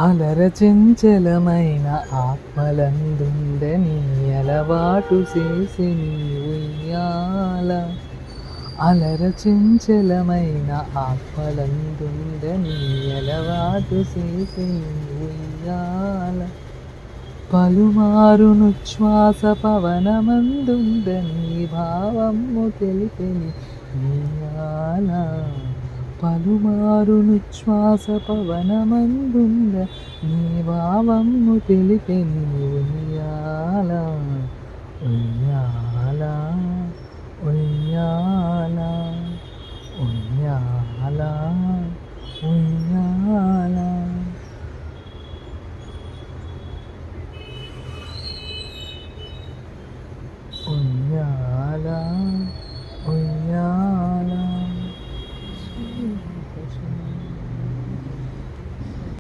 అలర చెంచలమైన ఆత్మలందుండని అలవాటు చేసి నీ ఉయ్యాల. అలర చెంచలమైన ఆత్మలందుండని అలవాటు చేసి నీ ఉయ్యాల. పలుమారును శ్వాస పవనమందుండని భావము తెలిపెని ఉయ్యాల. పలుమారును శ్వాస పవనమందుండ నీ భావము తెలిపెని ఉయ్యాల. ఉయ్యాల ఉయ్యాల ఉయ్యాల ఉయ్యాల.